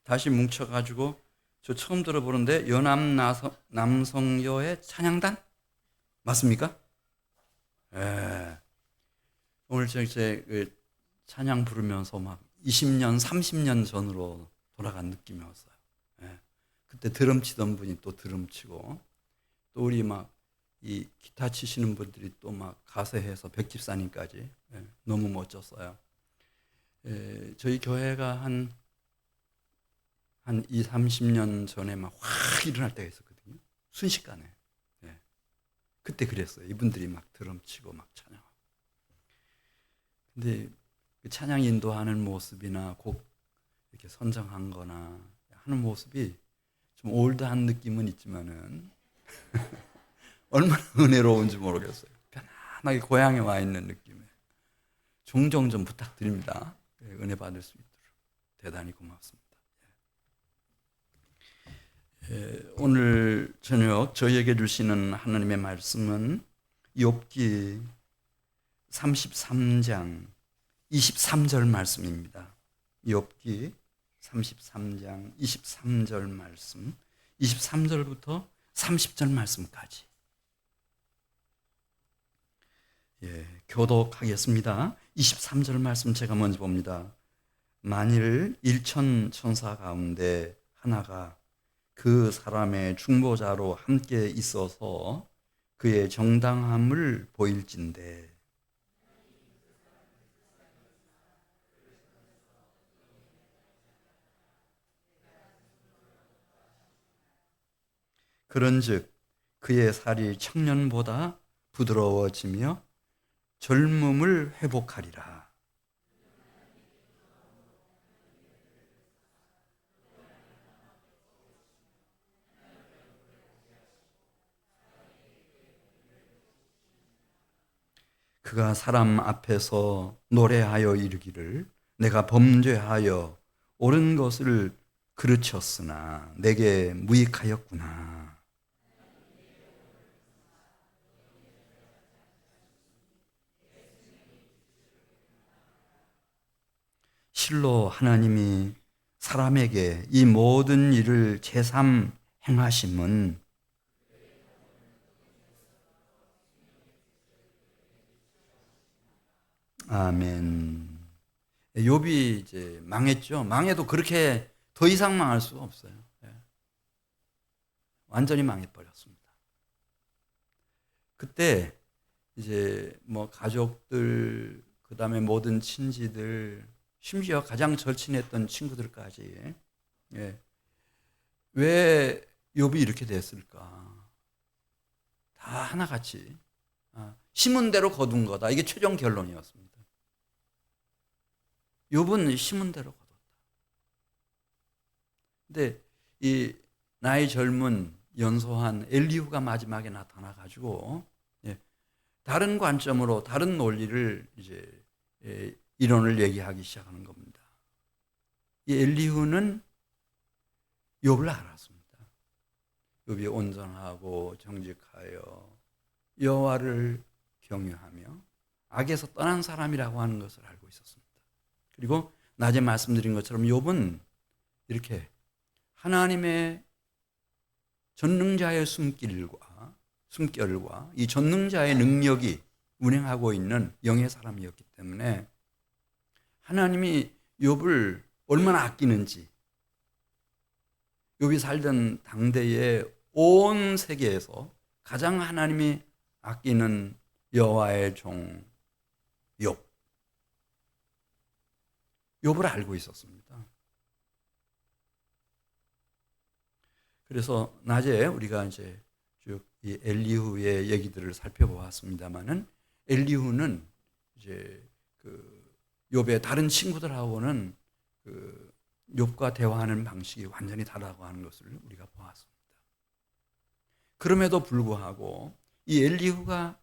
다시 뭉쳐가지고 저 처음 들어보는데 연암 남성여의 찬양단 맞습니까? 예. 오늘 그 찬양 부르면서 막 20년, 30년 전으로 돌아간 느낌이 왔어요. 예. 그때 드럼 치던 분이 또 드럼 치고 또 우리 막 이 기타 치시는 분들이 또 막 가세해서 백집사님까지 너무 멋졌어요. 저희 교회가 한 2, 30년 전에 막 확 일어날 때가 있었거든요. 순식간에. 예. 그때 그랬어요. 이분들이 막 드럼 치고 막 찬양하고. 근데 그 찬양 인도하는 모습이나 곡 이렇게 선정한 거나 하는 모습이 좀 올드한 느낌은 있지만은 얼마나 은혜로운지 모르겠어요. 편안하게 고향에 와 있는 느낌에. 종종 좀 부탁드립니다. 은혜 받을 수 있도록. 대단히 고맙습니다. 오늘 저녁 저희에게 주시는 하나님의 말씀은 욥기 33장 23절 말씀입니다. 욥기 33장 23절 말씀, 23절부터 30절 말씀까지 교독하겠습니다. 23절 말씀 제가 먼저 봅니다. 만일 일천 천사 가운데 하나가 그 사람의 중보자로 함께 있어서 그의 정당함을 보일진대 그런즉 그의 살이 청년보다 부드러워지며 젊음을 회복하리라. 그가 사람 앞에서 노래하여 이르기를 내가 범죄하여 옳은 것을 그르쳤으나 내게 무익하였구나. 실로 하나님이 사람에게 이 모든 일을 제삼 행하심은 아멘. 욥이 이제 망했죠. 망해도 그렇게 더 이상 망할 수가 없어요. 완전히 망해버렸습니다. 그때 이제 뭐 가족들, 그 다음에 모든 친지들, 심지어 가장 절친했던 친구들까지 왜 욥이 이렇게 됐을까? 다 하나같이 심은 대로 거둔 거다. 이게 최종 결론이었습니다. 욥은 심은 대로 거뒀다. 근데 이 나이 젊은 연소한 엘리후가 마지막에 나타나가지고 다른 관점으로 다른 논리를 이제 이론을 얘기하기 시작하는 겁니다. 이 엘리후는 욥을 알았습니다. 욥이 온전하고 정직하여 여호와를 경유하며 악에서 떠난 사람이라고 하는 것을 알고 있었습니다. 그리고 낮에 말씀드린 것처럼 욥은 이렇게 하나님의 전능자의 숨결과 이 전능자의 능력이 운행하고 있는 영의 사람이었기 때문에 하나님이 욥을 얼마나 아끼는지, 욥이 살던 당대의 온 세계에서 가장 하나님이 아끼는 여호와의 종 욥을 알고 있었습니다. 그래서 낮에 우리가 이제 쭉 이 엘리후의 얘기들을 살펴보았습니다만은 엘리후는 이제 그 욥의 다른 친구들하고는 그 욥과 대화하는 방식이 완전히 다르다고 하는 것을 우리가 보았습니다. 그럼에도 불구하고 이 엘리후가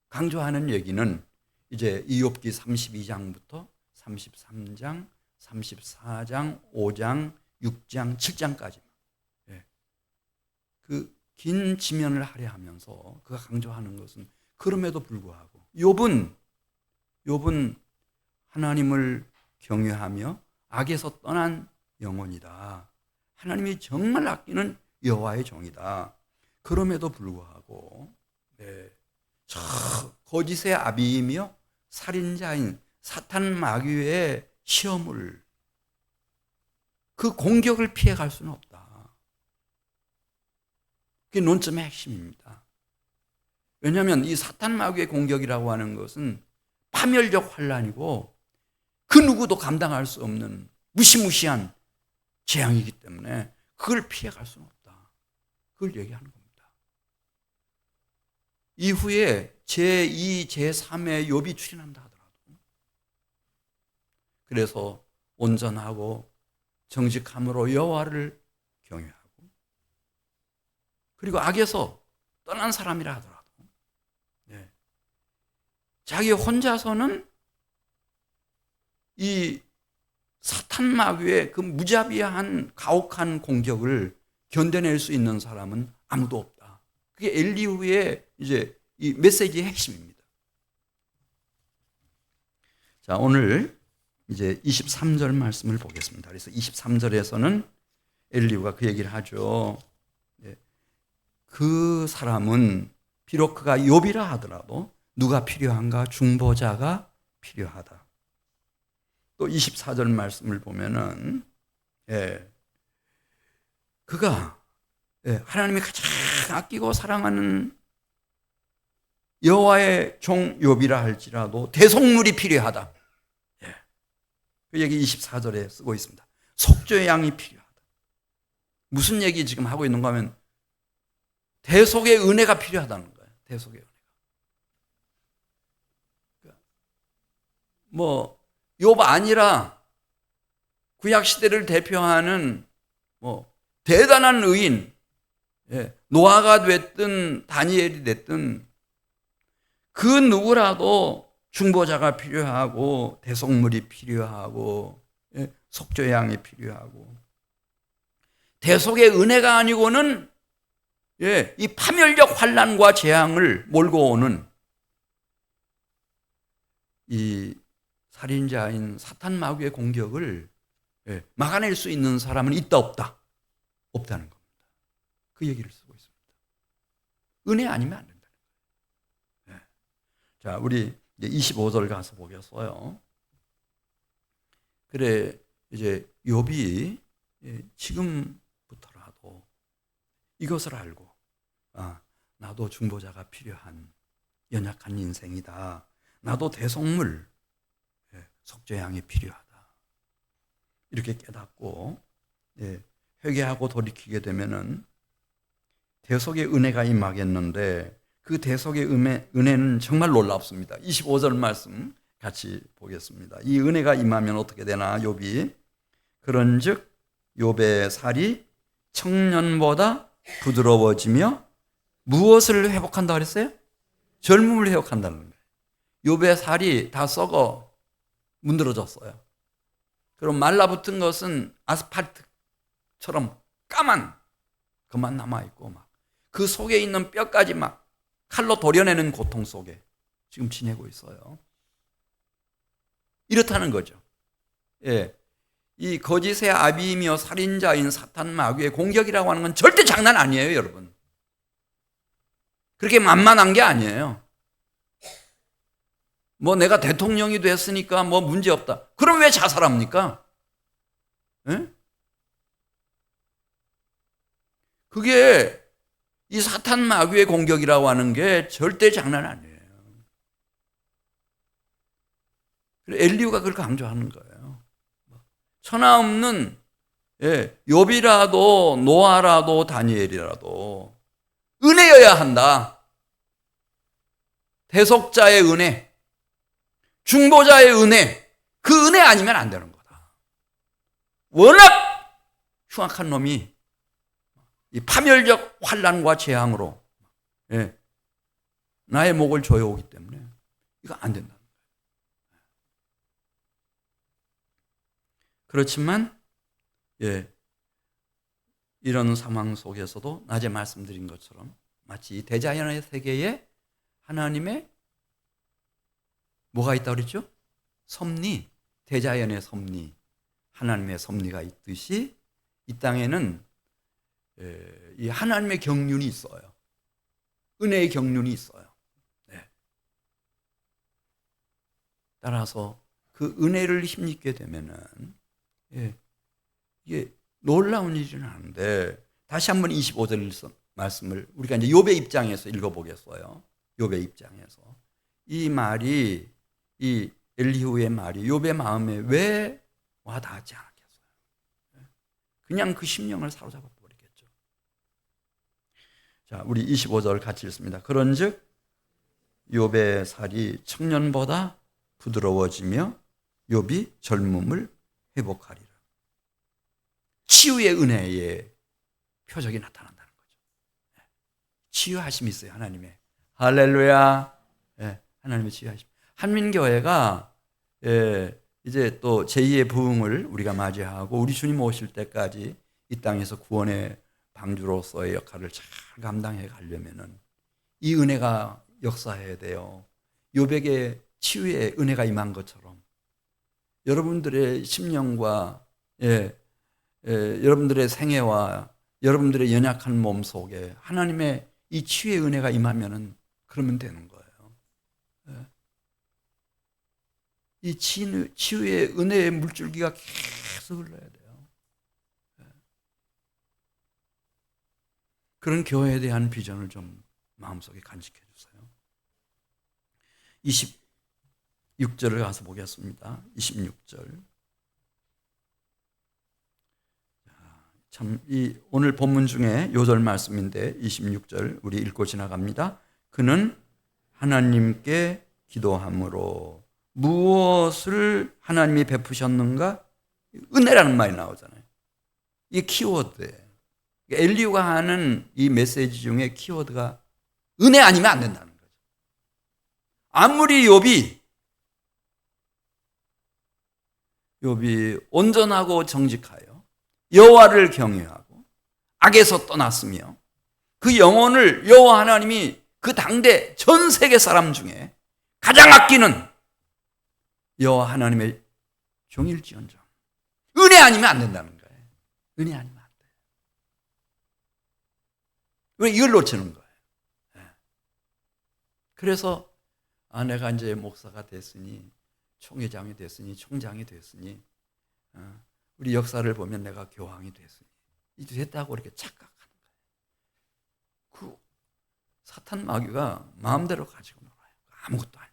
강조하는 얘기는 이제 이 욥기 32장부터 33장, 34장, 5장, 6장, 7장까지 그 긴 지면을 할애하면서 그가 강조하는 것은 그럼에도 불구하고 욥은 하나님을 경외하며 악에서 떠난 영혼이다. 하나님이 정말 아끼는 여호와의 종이다. 그럼에도 불구하고 저 거짓의 아비이며 살인자인 사탄 마귀의 시험을, 그 공격을 피해갈 수는 없다. 그게 논점의 핵심입니다. 왜냐하면 이 사탄 마귀의 공격이라고 하는 것은 파멸적 환란이고 그 누구도 감당할 수 없는 무시무시한 재앙이기 때문에 그걸 피해갈 수는 없다. 그걸 얘기하는 겁니다. 이후에 제2, 제3의 욥이 출현한다 하더라도, 그래서 온전하고 정직함으로 여호와를 경외하고, 그리고 악에서 떠난 사람이라 하더라도 자기 혼자서는 이 사탄 마귀의 그 무자비한 가혹한 공격을 견뎌낼 수 있는 사람은 아무도 없다. 그게 엘리후의 이제 이 메시지의 핵심입니다. 자, 오늘 이제 23절 말씀을 보겠습니다. 그래서 23절에서는 엘리후가 그 얘기를 하죠. 그 사람은 비록 그가 욥이라 하더라도 누가 필요한가? 중보자가 필요하다. 또 24절 말씀을 보면은 그가 하나님이 가장 아끼고 사랑하는 여호와의 종 욥이라 할지라도 대속물이 필요하다. 그 얘기 24절에 쓰고 있습니다. 속죄의 양이 필요하다. 무슨 얘기 지금 하고 있는가 하면 대속의 은혜가 필요하다는 거예요. 대속의 은혜가. 뭐 욥 아니라 구약 시대를 대표하는 뭐 대단한 의인, 노아가 됐든 다니엘이 됐든 그 누구라도 중보자가 필요하고 대속물이 필요하고 속죄의 양이 필요하고, 대속의 은혜가 아니고는 이 파멸적 환난과 재앙을 몰고 오는 이 살인자인 사탄 마귀의 공격을 막아낼 수 있는 사람은 있다 없다? 없다는 겁니다. 그 얘기를 쓰고 있습니다. 은혜 아니면 안 된다는 거예요. 자, 우리 이제 25절 가서 보겠어요. 그래, 이제 욥이 지금부터라도 이것을 알고, 나도 중보자가 필요한 연약한 인생이다. 나도 대속물, 속죄양이 필요하다. 이렇게 깨닫고 회개하고 돌이키게 되면은 대속의 은혜가 임하겠는데, 그 대속의 은혜는 정말 놀랍습니다. 25절 말씀 같이 보겠습니다. 이 은혜가 임하면 어떻게 되나? 욥이 그런즉 욥의 살이 청년보다 부드러워지며 무엇을 회복한다 그랬어요? 젊음을 회복한다는 거예요. 욥의 살이 다 썩어 문드러졌어요. 그럼 말라붙은 것은 아스팔트처럼 까만 그만 남아있고, 막 그 속에 있는 뼈까지 막 칼로 도려내는 고통 속에 지금 지내고 있어요. 이렇다는 거죠. 이 거짓의 아비이며 살인자인 사탄 마귀의 공격이라고 하는 건 절대 장난 아니에요, 여러분. 그렇게 만만한 게 아니에요. 뭐 내가 대통령이 됐으니까 뭐 문제 없다. 그럼 왜 자살합니까? 그게 이 사탄 마귀의 공격이라고 하는 게 절대 장난 아니에요. 엘리후가 그걸 강조하는 거예요. 천하 없는 욥이라도 노아라도 다니엘이라도 은혜여야 한다. 대속자의 은혜, 중보자의 은혜, 그 은혜 아니면 안 되는 거다. 워낙 흉악한 놈이 이 파멸적 환난과 재앙으로 나의 목을 조여오기 때문에 이거 안 된다는 거예요. 그렇지만 이런 상황 속에서도 낮에 말씀드린 것처럼 마치 대자연의 세계에 하나님의 뭐가 있다고 그랬죠? 섭리, 대자연의 섭리, 하나님의 섭리가 있듯이 이 땅에는 이 하나님의 경륜이 있어요. 은혜의 경륜이 있어요. 네. 따라서 그 은혜를 힘입게 되면은 이게 놀라운 일은 아닌데, 다시 한번 25절 말씀을 우리가 이제 욥의 입장에서 읽어보겠어요. 욥의 입장에서 이 말이, 이 엘리후의 말이 욥의 마음에 왜 와닿지 않았겠어요? 그냥 그 심령을 사로잡아 버리겠죠. 자, 우리 25절 같이 읽습니다. 그런즉 욥의 살이 청년보다 부드러워지며 욥이 젊음을 회복하리라. 치유의 은혜의 표적이 나타난다는 거죠. 치유하심이 있어요, 하나님의. 할렐루야. 하나님의 치유하심. 한민교회가 이제 또 제2의 부흥을 우리가 맞이하고 우리 주님 오실 때까지 이 땅에서 구원의 방주로서의 역할을 잘 감당해 가려면은 이 은혜가 역사해야 돼요. 욥에게 치유의 은혜가 임한 것처럼 여러분들의 심령과 여러분들의 생애와 여러분들의 연약한 몸 속에 하나님의 이 치유의 은혜가 임하면은 그러면 되는 거예요. 이 치유의 은혜의 물줄기가 계속 흘러야 돼요. 그런 교회에 대한 비전을 좀 마음속에 간직해 주세요. 26절을 가서 보겠습니다. 26절. 참, 오늘 본문 중에 요절 말씀인데 26절 우리 읽고 지나갑니다. 그는 하나님께 기도함으로 무엇을 하나님이 베푸셨는가? 은혜라는 말이 나오잖아요. 이게 키워드예요. 엘리후가 하는 이 메시지 중에 키워드가 은혜 아니면 안 된다는 거죠. 아무리 욥이 온전하고 정직하여 여호와를 경외하고 악에서 떠났으며 그 영혼을 여호와 하나님이 그 당대 전 세계 사람 중에 가장 아끼는 여호와 하나님의 종일지언정 은혜 아니면 안 된다는 거예요. 은혜 아니면 안 돼요. 왜 이걸 놓치는 거예요? 그래서 내가 이제 목사가 됐으니, 총회장이 됐으니, 총장이 됐으니, 우리 역사를 보면 내가 교황이 됐으니 이제 됐다고 이렇게 착각하는 거예요. 그 사탄 마귀가 마음대로 가지고 놀아요. 아무것도 아니에요.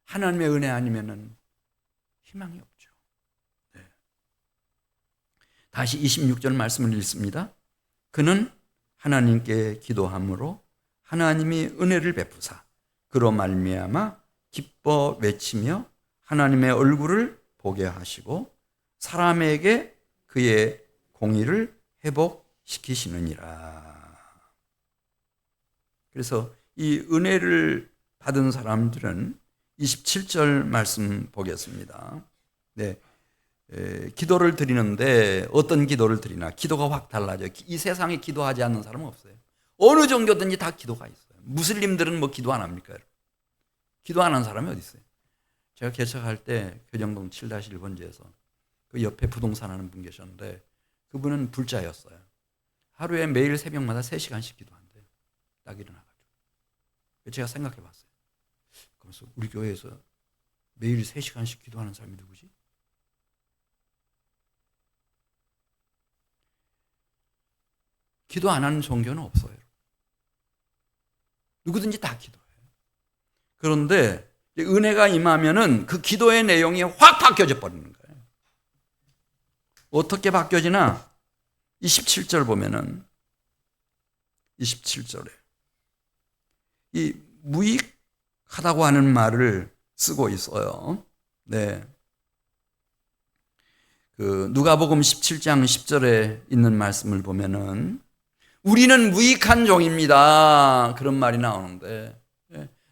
하나님의 은혜 아니면은 희망이 없죠. 네. 다시 26절 말씀을 읽습니다. 그는 하나님께 기도함으로 하나님이 은혜를 베푸사 그로 말미암아 기뻐 외치며 하나님의 얼굴을 보게 하시고 사람에게 그의 공의를 회복시키시느니라. 그래서 이 은혜를 받은 사람들은 27절 말씀 보겠습니다. 네, 기도를 드리는데 어떤 기도를 드리나? 기도가 확 달라져요. 이 세상에 기도하지 않는 사람은 없어요. 어느 종교든지 다 기도가 있어요. 무슬림들은 뭐 기도 안 합니까? 기도 안 하는 사람이 어디 있어요? 제가 개척할 때 교정동 7-1번지에서 그 옆에 부동산 하는 분 계셨는데 그분은 불자였어요. 하루에 매일 새벽마다 3시간씩 기도한대요. 딱 일어나가지고. 제가 생각해 봤어요. 그래서 우리 교회에서 매일 3시간씩 기도하는 사람이 누구지? 기도 안 하는 종교는 없어요. 누구든지 다 기도해요. 그런데 은혜가 임하면은 그 기도의 내용이 확 바뀌어져 버리는 거예요. 어떻게 바뀌어지나? 27절 보면은 27절에 이 무익하다고 하는 말을 쓰고 있어요. 네. 그 누가복음 17장 10절에 있는 말씀을 보면은 우리는 무익한 종입니다. 그런 말이 나오는데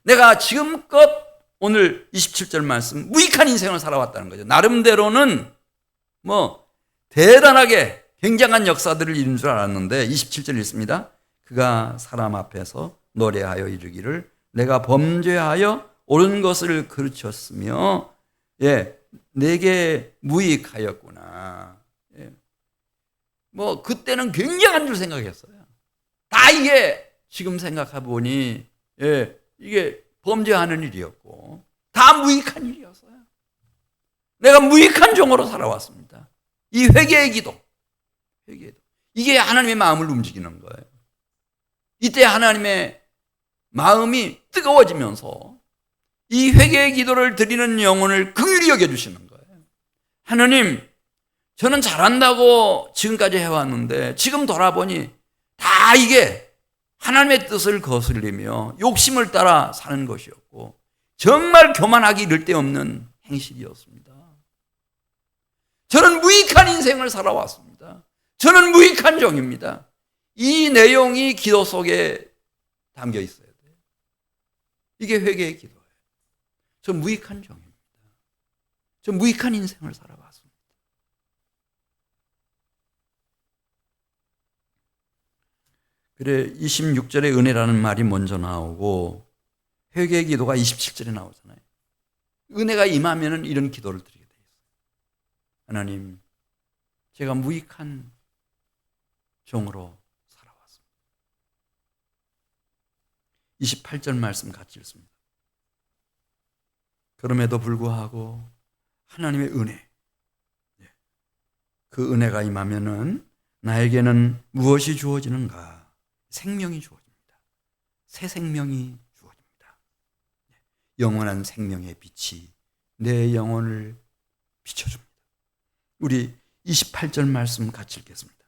내가 지금껏 오늘 27절 말씀 무익한 인생을 살아왔다는 거죠. 나름대로는 뭐 대단하게 굉장한 역사들을 이룬 줄 알았는데 27절 읽습니다. 그가 사람 앞에서 노래하여 이르기를 내가 범죄하여 옳은 것을 그르쳤으며 내게 무익하였구나. 예. 뭐 그때는 굉장한 줄 생각했어요. 다 이게 지금 생각해 보니 이게 범죄하는 일이었고 다 무익한 일이었어요. 내가 무익한 종으로 살아왔습니다. 이 회개의 기도, 이게 하나님의 마음을 움직이는 거예요. 이때 하나님의 마음이 뜨거워지면서 이 회개의 기도를 드리는 영혼을 긍휼히 여겨주시는 거예요. 하나님, 저는 잘한다고 지금까지 해왔는데 지금 돌아보니 다 이게 하나님의 뜻을 거슬리며 욕심을 따라 사는 것이었고 정말 교만하기 이를 데 없는 행실이었습니다. 저는 무익한 인생을 살아왔습니다. 저는 무익한 종입니다. 이 내용이 기도 속에 담겨 있어야 돼요. 이게 회개의 기도예요. 저 무익한 종입니다. 저 무익한 인생을 살아왔습니다. 그래 26절에 은혜라는 말이 먼저 나오고 회개의 기도가 27절에 나오잖아요. 은혜가 임하면 이런 기도를 드리게 돼 있어요. 하나님, 제가 무익한 종으로 살아왔습니다. 28절 말씀 같이 읽습니다. 그럼에도 불구하고 하나님의 은혜, 그 은혜가 임하면은 나에게는 무엇이 주어지는가? 생명이 주어집니다. 새 생명이 주어집니다. 영원한 생명의 빛이 내 영혼을 비춰줍니다. 우리 28절 말씀 같이 읽겠습니다.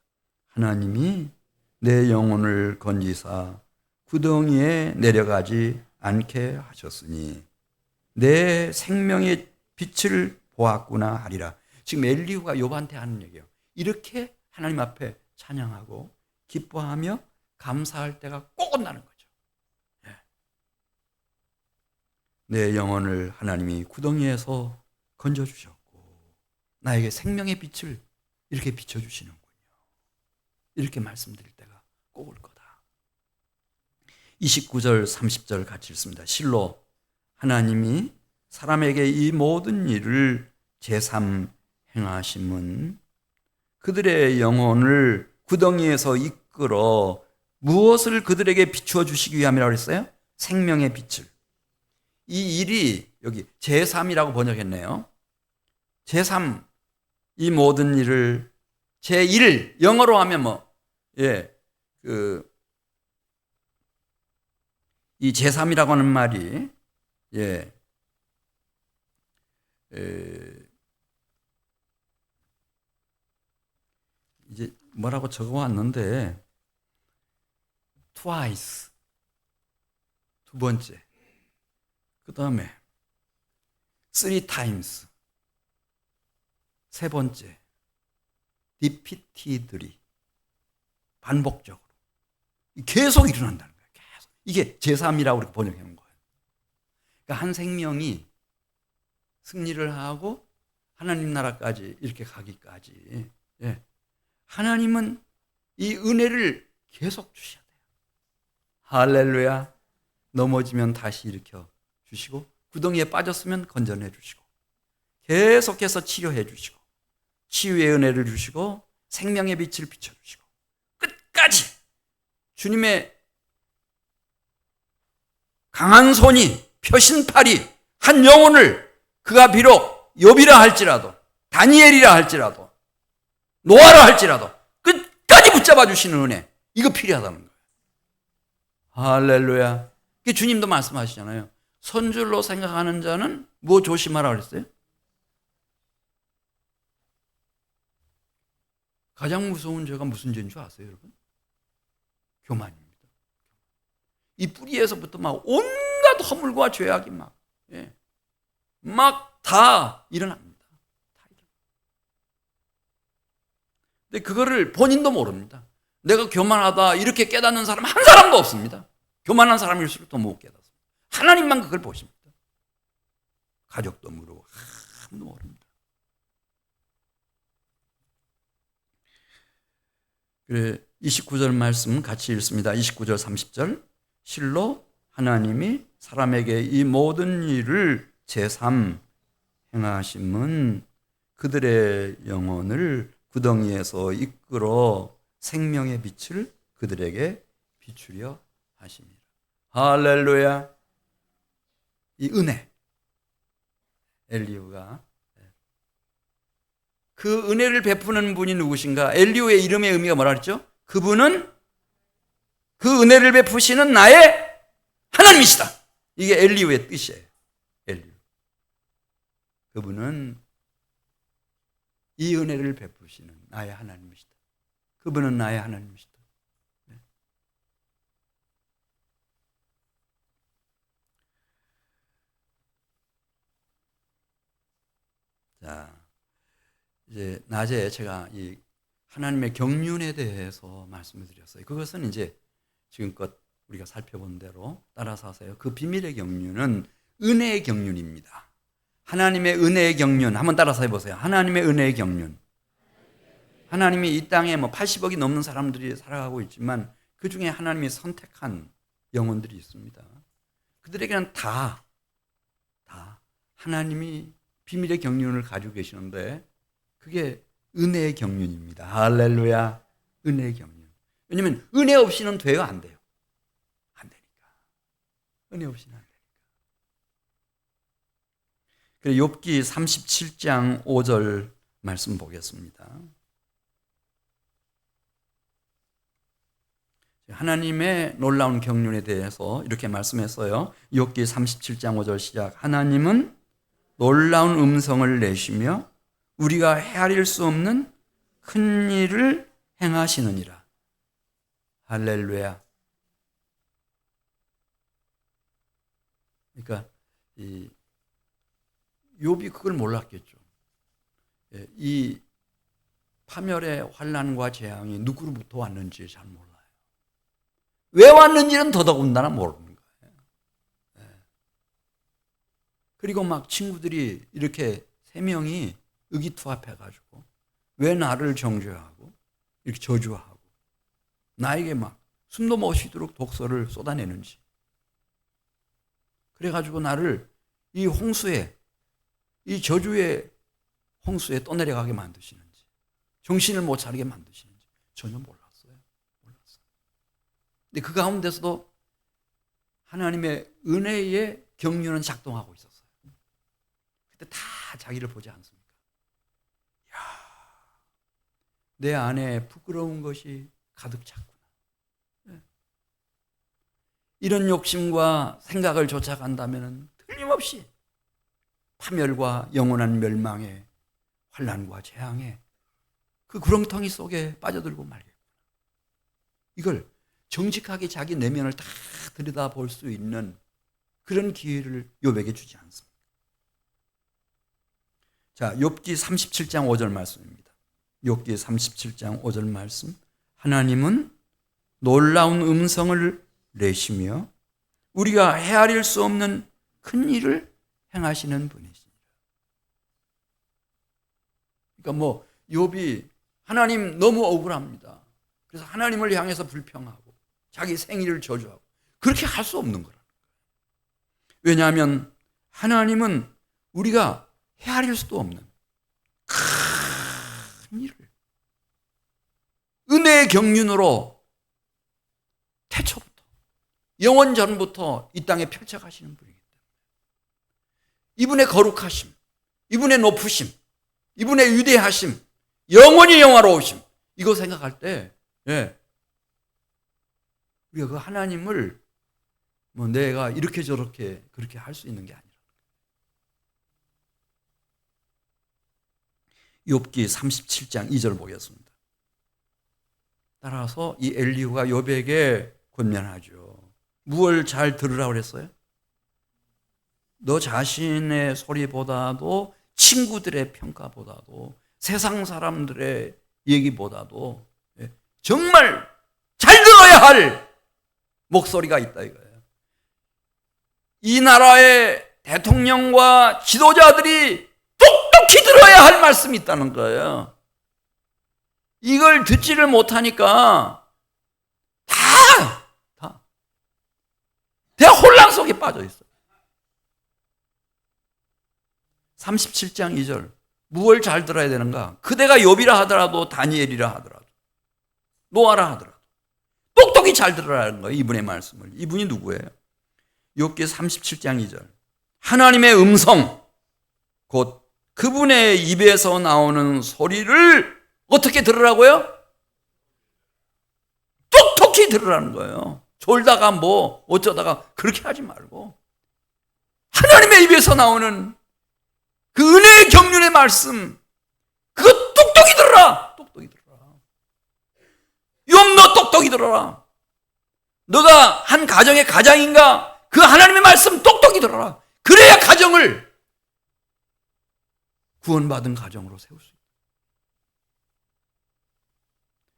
하나님이 내 영혼을 건지사 구덩이에 내려가지 않게 하셨으니 내 생명의 빛을 보았구나 하리라. 지금 엘리후가 욥한테 하는 얘기예요. 이렇게 하나님 앞에 찬양하고 기뻐하며 감사할 때가 꼭 온다는 거죠. 내 영혼을 하나님이 구덩이에서 건져주셨고 나에게 생명의 빛을 이렇게 비춰주시는군요. 이렇게 말씀드릴 때가 꼭 올 거다. 29절 30절 같이 읽습니다. 실로 하나님이 사람에게 이 모든 일을 제삼 행하심은 그들의 영혼을 구덩이에서 이끌어 무엇을 그들에게 비추어 주시기 위함이라고 했어요? 생명의 빛을. 이 일이 여기 제3이라고 번역했네요. 제3, 이 모든 일을 제1, 영어로 하면 이 제3이라고 하는 말이 이제 뭐라고 적어왔는데 twice, 두 번째, 그 다음에 three times, 세 번째, repeatedly, 반복적으로 계속 일어난다는 거예요. 계속. 이게 제3이라고 이렇게 번역해 놓은 거예요. 그러니까 한 생명이 승리를 하고 하나님 나라까지 이렇게 가기까지 하나님은 이 은혜를 계속 주셔야 돼요. 할렐루야. 넘어지면 다시 일으켜 주시고 구덩이에 빠졌으면 건져내 주시고 계속해서 치료해 주시고 치유의 은혜를 주시고 생명의 빛을 비춰주시고 끝까지 주님의 강한 손이 펴신 팔이 한 영혼을 그가 비록 욥이라 할지라도 다니엘이라 할지라도 노아라 할지라도 끝까지 붙잡아 주시는 은혜, 이거 필요하다는 거예요. 할렐루야. 주님도 말씀하시잖아요. 선줄로 생각하는 자는 뭐 조심하라 그랬어요? 가장 무서운 죄가 무슨 죄인 줄 아세요, 여러분? 교만입니다. 이 뿌리에서부터 막 온갖 허물과 죄악이 막 다 일어납니다. 근데 그거를 본인도 모릅니다. 내가 교만하다 이렇게 깨닫는 사람 한 사람도 없습니다. 교만한 사람일수록 더 못 깨닫습니다. 하나님만 그걸 보십니다. 가족도 모르고 아무도 모릅니다. 그래 29절 말씀 같이 읽습니다. 29절 30절. 실로 하나님이 사람에게 이 모든 일을 제3 행하심은 그들의 영혼을 구덩이에서 이끌어 생명의 빛을 그들에게 비추려 하십니다. 할렐루야. 이 은혜, 엘리후가 그 은혜를 베푸는 분이 누구신가? 엘리후의 이름의 의미가 뭐라 그랬죠? 그분은 그 은혜를 베푸시는 나의 하나님이시다. 이게 엘리후의 뜻이에요. 엘리후. 그분은 이 은혜를 베푸시는 나의 하나님이시다. 그분은 나의 하나님이시다. 네. 자, 이제 낮에 제가 이 하나님의 경륜에 대해서 말씀을 드렸어요. 그것은 이제 지금껏 우리가 살펴본 대로 따라서 하세요. 그 비밀의 경륜은 은혜의 경륜입니다. 하나님의 은혜의 경륜 한번 따라서 해보세요. 하나님의 은혜의 경륜. 하나님이 이 땅에 80억이 넘는 사람들이 살아가고 있지만 그 중에 하나님이 선택한 영혼들이 있습니다. 그들에게는 다 하나님이 비밀의 경륜을 가지고 계시는데 그게 은혜의 경륜입니다. 할렐루야. 은혜의 경륜. 왜냐하면 은혜 없이는 돼요? 안 돼요? 안 되니까. 은혜 없이는 안 되니까. 그래서 욥기 37장 5절 말씀 보겠습니다. 하나님의 놀라운 경륜에 대해서 이렇게 말씀했어요. 욥기 37장 5절 시작. 하나님은 놀라운 음성을 내시며 우리가 헤아릴 수 없는 큰 일을 행하시느니라. 할렐루야. 그러니까 이 욥이 그걸 몰랐겠죠. 이 파멸의 환난과 재앙이 누구로부터 왔는지 잘 몰라요. 왜 왔는지는 더더군다나 모르는 거예요. 그리고 막 친구들이 이렇게 3명이 의기투합해가지고 왜 나를 정죄하고 이렇게 저주하고 나에게 막 숨도 못 쉬도록 독소를 쏟아내는지, 그래가지고 나를 이 홍수에, 이 저주의 홍수에 떠내려가게 만드시는지, 정신을 못 차리게 만드시는지 전혀 몰랐어요. 근데 그 가운데서도 하나님의 은혜의 경륜은 작동하고 있었어요. 그때 다 자기를 보지 않습니까? 이야, 내 안에 부끄러운 것이 가득 찼구나. 이런 욕심과 생각을 쫓아간다면 틀림없이 파멸과 영원한 멸망의 환난과 재앙에 그 구렁텅이 속에 빠져들고 말겠구나. 이걸 정직하게 자기 내면을 다 들여다볼 수 있는 그런 기회를 욥에게 주지 않습니다. 자, 욥기 37장 5절 말씀입니다. 욥기 37장 5절 말씀. 하나님은 놀라운 음성을 내시며 우리가 헤아릴 수 없는 큰 일을 행하시는 분이시니라. 그러니까 욥이 하나님 너무 억울합니다. 그래서 하나님을 향해서 불평하고 자기 생일을 저주하고 그렇게 할 수 없는 거라는 거예요. 왜냐하면 하나님은 우리가 헤아릴 수도 없는 큰 일을 은혜의 경륜으로 태초부터 영원 전부터 이 땅에 펼쳐가시는 분이기 때문에 이분의 거룩하심, 이분의 높으심, 이분의 위대하심, 영원히 영화로우심, 이거 생각할 때 우리가 그 하나님을 내가 이렇게 저렇게 그렇게 할 수 있는 게 아니라. 욥기 37장 2절 보겠습니다. 따라서 이 엘리후가 욥에게 권면하죠. 무엇을 잘 들으라고 그랬어요? 너 자신의 소리보다도 친구들의 평가보다도 세상 사람들의 얘기보다도 정말 잘 들어야 할 목소리가 있다 이거예요. 이 나라의 대통령과 지도자들이 똑똑히 들어야 할 말씀이 있다는 거예요. 이걸 듣지를 못하니까 다 혼란 속에 빠져 있어요. 37장 2절. 무엇을 잘 들어야 되는가? 그대가 욥이라 하더라도 다니엘이라 하더라도 노아라 하더라도 똑똑히 잘 들으라는 거예요. 이분의 말씀을. 이분이 누구예요? 욥기 37장 2절. 하나님의 음성, 곧 그분의 입에서 나오는 소리를 어떻게 들으라고요? 똑똑히 들으라는 거예요. 졸다가 뭐 어쩌다가 그렇게 하지 말고 하나님의 입에서 나오는 그 은혜의 경륜의 말씀, 그거 똑똑히 들어라. 똑똑히 들어라. 욥, 너 똑똑히 들어라. 너가 한 가정의 가장인가? 그 하나님의 말씀 똑똑히 들어라. 그래야 가정을 구원받은 가정으로 세울 수 있다.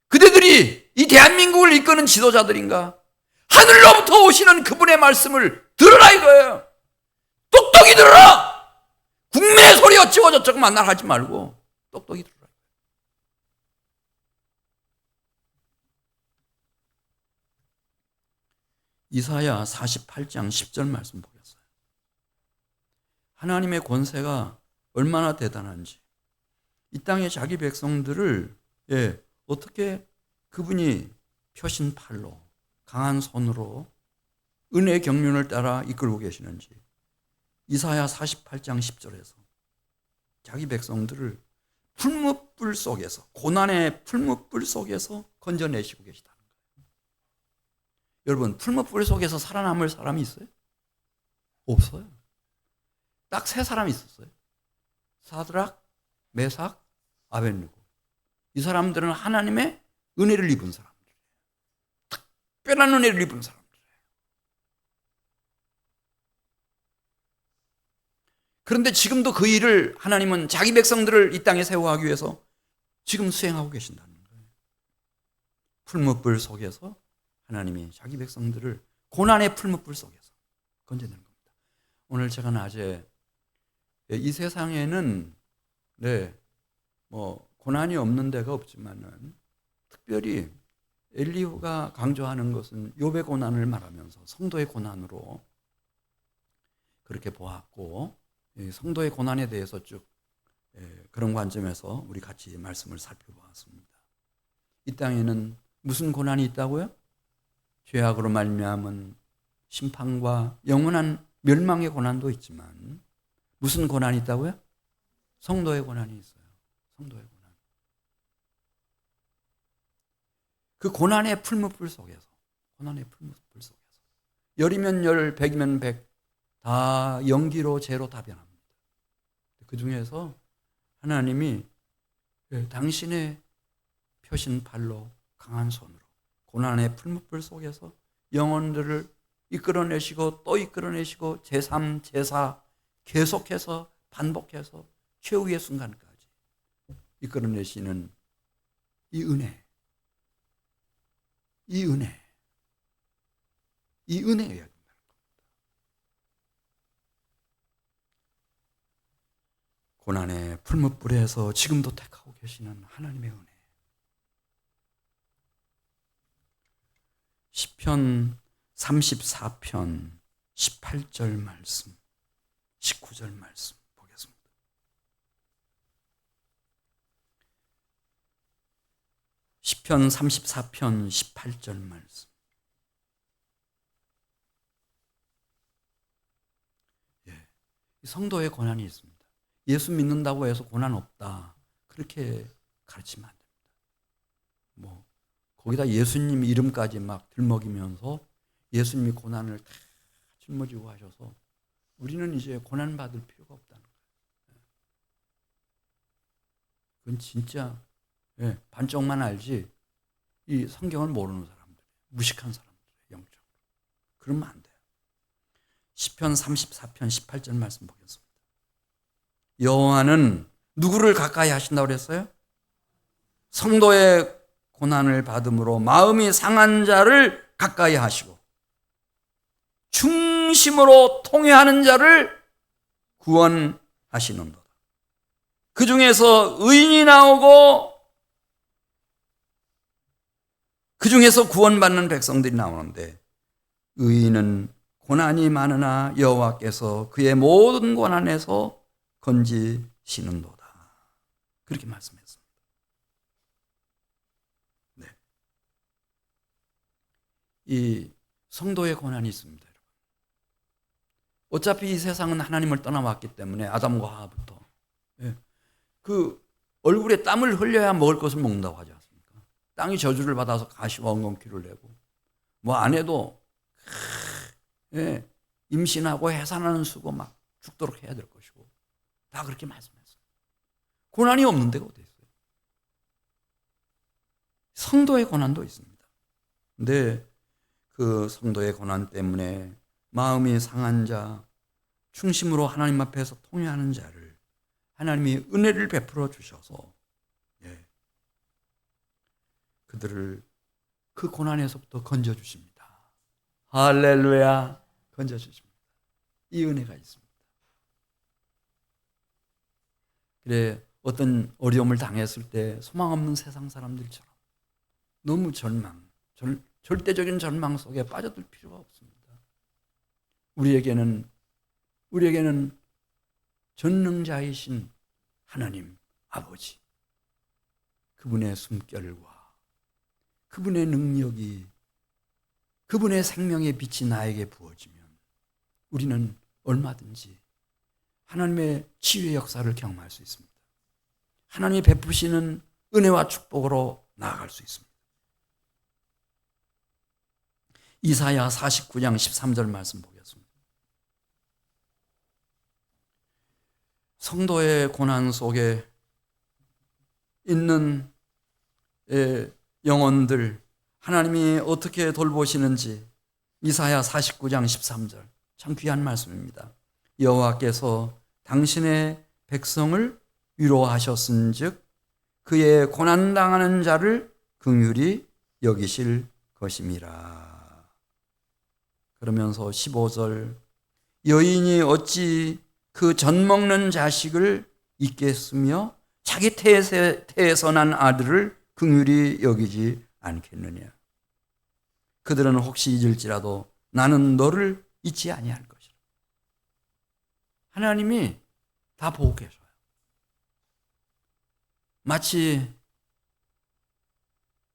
그대들이 이 대한민국을 이끄는 지도자들인가? 하늘로부터 오시는 그분의 말씀을 들으라 이거예요. 똑똑히 들어라. 국민의 소리 어찌고 저쩌고 만날 하지 말고 똑똑히 들어라. 이사야 48장 10절 말씀 보겠어요. 하나님의 권세가 얼마나 대단한지, 이 땅의 자기 백성들을 어떻게 그분이 펴신 팔로 강한 손으로 은혜의 경륜을 따라 이끌고 계시는지, 이사야 48장 10절에서 자기 백성들을 풀무불 속에서, 고난의 풀무불 속에서 건져내시고 계시다는 거예요. 여러분, 풀무불 속에서 살아남을 사람이 있어요? 없어요. 딱 세 사람이 있었어요. 사드락, 메삭, 아벳느고. 이 사람들은 하나님의 은혜를 입은 사람들이에요. 특별한 은혜를 입은 사람들이에요. 그런데 지금도 그 일을 하나님은 자기 백성들을 이 땅에 세워가기 위해서 지금 수행하고 계신다는 거예요. 풀무불 속에서 하나님이 자기 백성들을 고난의 풀무불 속에서 건져내는 겁니다. 오늘 제가 낮에 이 세상에는 고난이 없는 데가 없지만은 특별히 엘리후가 강조하는 것은 욥의 고난을 말하면서 성도의 고난으로 그렇게 보았고, 성도의 고난에 대해서 쭉 그런 관점에서 우리 같이 말씀을 살펴보았습니다. 이 땅에는 무슨 고난이 있다고요? 죄악으로 말미암은 심판과 영원한 멸망의 고난도 있지만 무슨 고난이 있다고요? 성도의 고난이 있어요. 성도의 고난. 그 고난의 풀무불 속에서, 열이면 열, 백이면 백, 다 연기로 재로 다 변합니다. 그 중에서 하나님이 당신의 펴신 팔로 강한 손으로 고난의 풀무불 속에서 영혼들을 이끌어내시고 또 이끌어내시고 제3, 제4 계속해서 반복해서 최후의 순간까지 이끌어내시는 이 은혜예요. 고난의 풀무불에서 지금도 택하고 계시는 하나님의 은혜. 시편 34편 18절 말씀, 19절 말씀 보겠습니다. 시편 34편 18절 말씀. 성도의 고난이 있습니다. 예수 믿는다고 해서 고난 없다, 그렇게 가르치면 안 됩니다. 거기다 예수님 이름까지 막 들먹이면서 예수님이 고난을 다 짊어지고 하셔서 우리는 이제 고난 받을 필요가 없다는 거예요. 그건 진짜 반쪽만 알지 이 성경을 모르는 사람들, 무식한 사람들, 영적으로. 그러면 안 돼요. 시편 34편 18절 말씀 보겠습니다. 여호와는 누구를 가까이 하신다고 그랬어요? 성도의 고난을 받음으로 마음이 상한 자를 가까이 하시고 중심으로 통회하는 자를 구원하시는도다. 그 중에서 의인이 나오고 그 중에서 구원받는 백성들이 나오는데, 의인은 고난이 많으나 여호와께서 그의 모든 고난에서 건지시는도다. 그렇게 말씀했습니다. 네. 이 성도의 고난이 있습니다. 여러분. 어차피 이 세상은 하나님을 떠나왔기 때문에 아담과 하와부터 그 얼굴에 땀을 흘려야 먹을 것을 먹는다고 하지 않습니까? 땅이 저주를 받아서 가시와 엉겅퀴를 내고 뭐 안 해도 임신하고 해산하는 수고 막 죽도록 해야 될 것이고 다 그렇게 말씀했어요. 고난이 없는 데가 어디 있어요? 성도의 고난도 있습니다. 근데 그 성도의 고난 때문에 마음이 상한 자, 중심으로 하나님 앞에서 통회하는 자를 하나님이 은혜를 베풀어 주셔서 그들을 그 고난에서부터 건져주십니다. 할렐루야. 건져주십니다. 이 은혜가 있습니다. 그래, 어떤 어려움을 당했을 때 소망 없는 세상 사람들처럼 너무 절대적인 절망 속에 빠져들 필요가 없습니다. 우리에게는 전능자이신 하나님 아버지, 그분의 숨결과 그분의 능력이, 그분의 생명의 빛이 나에게 부어지면 우리는 얼마든지 하나님의 치유의 역사를 경험할 수 있습니다. 하나님이 베푸시는 은혜와 축복으로 나아갈 수 있습니다. 이사야 49장 13절 말씀 보겠습니다. 성도의 고난 속에 있는 영혼들 하나님이 어떻게 돌보시는지 이사야 49장 13절 참 귀한 말씀입니다. 여호와께서 당신의 백성을 위로하셨은즉 그의 고난당하는 자를 긍휼히 여기실 것임이라. 그러면서 15절 여인이 어찌 그 젖 먹는 자식을 잊겠으며 자기 태에서 난 아들을 긍휼히 여기지 않겠느냐. 그들은 혹시 잊을지라도 나는 너를 잊지 아니할 것이라. 하나님이 다 보고 계셔요. 마치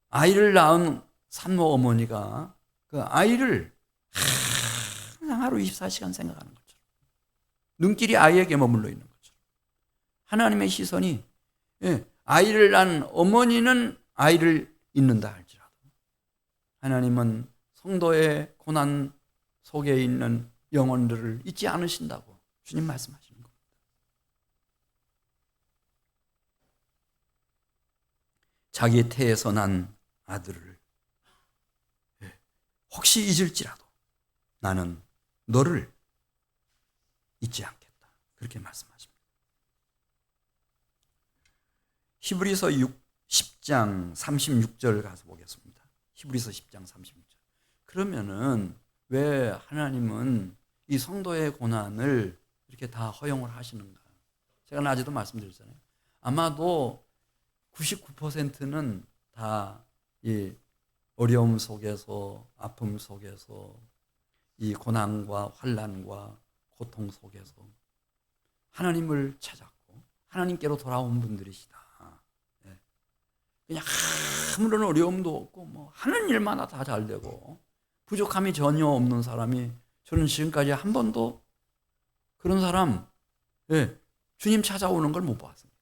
아이를 낳은 산모 어머니가 그 아이를 항상 하루 24시간 생각하는 것처럼 눈길이 아이에게 머물러 있는 것처럼 하나님의 시선이 아이를 낳은 어머니는 아이를 잊는다 할지라도 하나님은 성도의 고난 속에 있는 영혼들을 잊지 않으신다고 주님 말씀하시는 겁니다. 자기 태에서 난 아들을 혹시 잊을지라도 나는 너를 잊지 않겠다. 그렇게 말씀하십니다. 히브리서 10장 36절 가서 보겠습니다. 히브리서 10장 36절. 그러면은 왜 하나님은 이 성도의 고난을 이렇게 다 허용을 하시는가? 제가 낮에도 말씀드렸잖아요. 아마도 99%는 다 이 어려움 속에서, 아픔 속에서, 이 고난과 환난과 고통 속에서 하나님을 찾았고 하나님께로 돌아온 분들이시다. 그냥 아무런 어려움도 없고 뭐 하는 일마다 다 잘 되고 부족함이 전혀 없는 사람이 저는 지금까지 한 번도 그런 사람 주님 찾아오는 걸 못 봤습니다.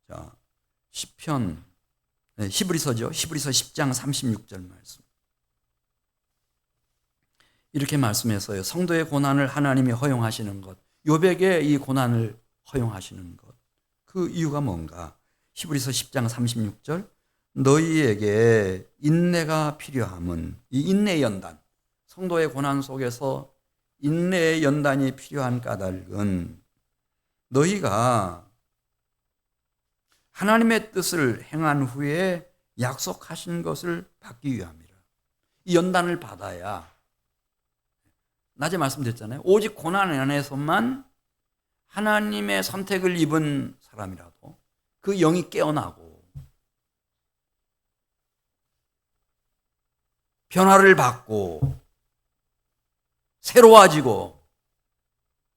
자, 시편 히브리서죠. 히브리서 10장 36절 말씀. 이렇게 말씀했어요. 성도의 고난을 하나님이 허용하시는 것, 욥에게 이 고난을 허용하시는 것, 그 이유가 뭔가? 히브리서 10장 36절 너희에게 인내가 필요함은, 이 인내의 연단, 성도의 고난 속에서 인내의 연단이 필요한 까닭은 너희가 하나님의 뜻을 행한 후에 약속하신 것을 받기 위함이라. 이 연단을 받아야, 낮에 말씀드렸잖아요. 오직 고난 안에서만 하나님의 선택을 입은 사람이라도 그 영이 깨어나고 변화를 받고 새로워지고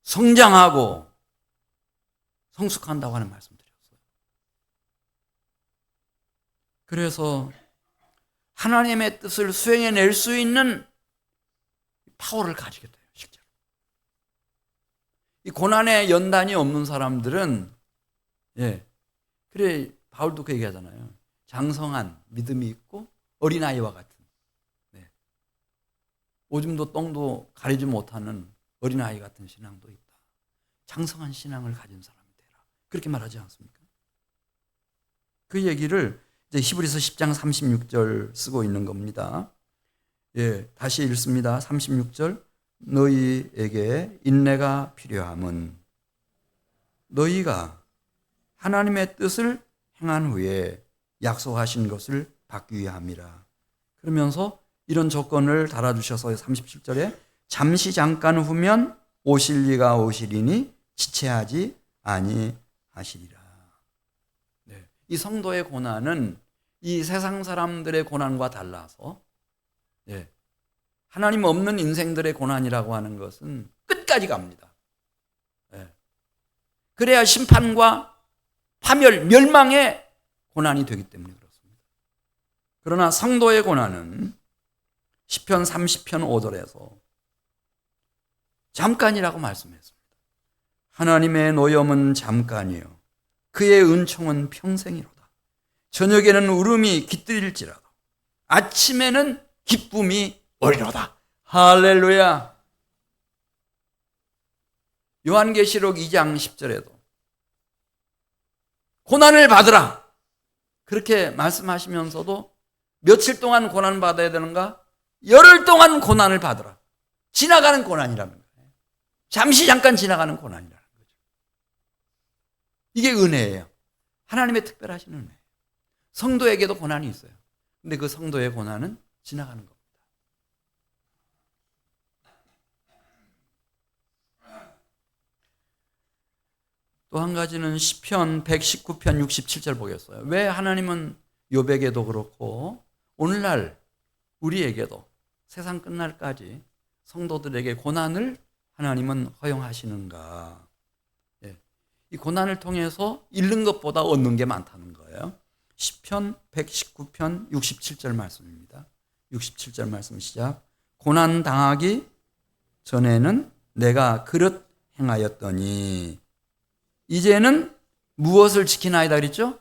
성장하고 성숙한다고 하는 말씀 드렸어요. 그래서 하나님의 뜻을 수행해낼 수 있는 파워를 가지게 돼요, 실제로. 이 고난의 연단이 없는 사람들은, 그래, 바울도 그 얘기하잖아요. 장성한 믿음이 있고 어린아이와 같은, 오줌도 똥도 가리지 못하는 어린아이 같은 신앙도 있다. 장성한 신앙을 가진 사람이 되라. 그렇게 말하지 않습니까? 그 얘기를 이제 히브리서 10장 36절 쓰고 있는 겁니다. 다시 읽습니다. 36절. 너희에게 인내가 필요함은 너희가 하나님의 뜻을 행한 후에 약속하신 것을 받기 위함이라. 그러면서 이런 조건을 달아주셔서 37절에 잠시 잠깐 후면 오실 이가 오시리니 지체하지 아니하시리라. 이 성도의 고난은 이 세상 사람들의 고난과 달라서 하나님 없는 인생들의 고난이라고 하는 것은 끝까지 갑니다. 그래야 심판과 파멸, 멸망의 고난이 되기 때문에 그렇습니다. 그러나 성도의 고난은 시편 30편 5절에서 잠깐이라고 말씀했습니다. 하나님의 노염은 잠깐이요 그의 은총은 평생이로다. 저녁에는 울음이 깃들일지라도 아침에는 기쁨이 오리로다. 할렐루야. 요한계시록 2장 10절에도 고난을 받으라 그렇게 말씀하시면서도 며칠 동안 고난 받아야 되는가? 열흘 동안 고난을 받으라. 지나가는 고난이라는 거예요. 잠시 잠깐 지나가는 고난이라는 거죠. 이게 은혜예요. 하나님의 특별하신 은혜. 성도에게도 고난이 있어요. 근데 그 성도의 고난은 지나가는 겁니다. 또 한 가지는 시편 119편 67절 보겠어요. 왜 하나님은 욥에게도 그렇고 오늘날 우리에게도 세상 끝날까지 성도들에게 고난을 하나님은 허용하시는가? 이 고난을 통해서 잃는 것보다 얻는 게 많다는 거예요. 시편 119편 67절 말씀입니다. 67절 말씀 시작. 고난 당하기 전에는 내가 그릇 행하였더니 이제는 무엇을 지키나이다 그랬죠?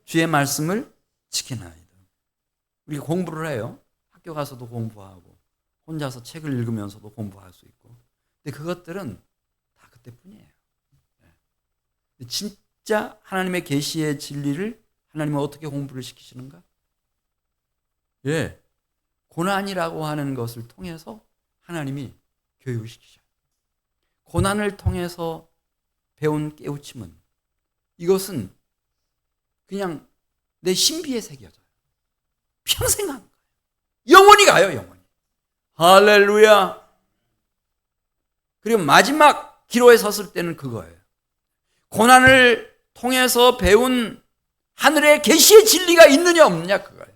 주의 말씀을 지키나이다. 우리가 공부를 해요. 학교 가서도 공부하고 혼자서 책을 읽으면서도 공부할 수 있고. 근데 그것들은 다 그때뿐이에요. 진짜 하나님의 계시의 진리를 하나님은 어떻게 공부를 시키시는가? 고난이라고 하는 것을 통해서 하나님이 교육을 시키셔요. 고난을 통해서 배운 깨우침은 이것은 그냥 내 신비에 새겨져요. 평생 하는 거예요. 영원히 가요, 영원히. 할렐루야. 그리고 마지막 기로에 섰을 때는 그거예요. 고난을 통해서 배운 하늘의 계시의 진리가 있느냐 없느냐 그거예요.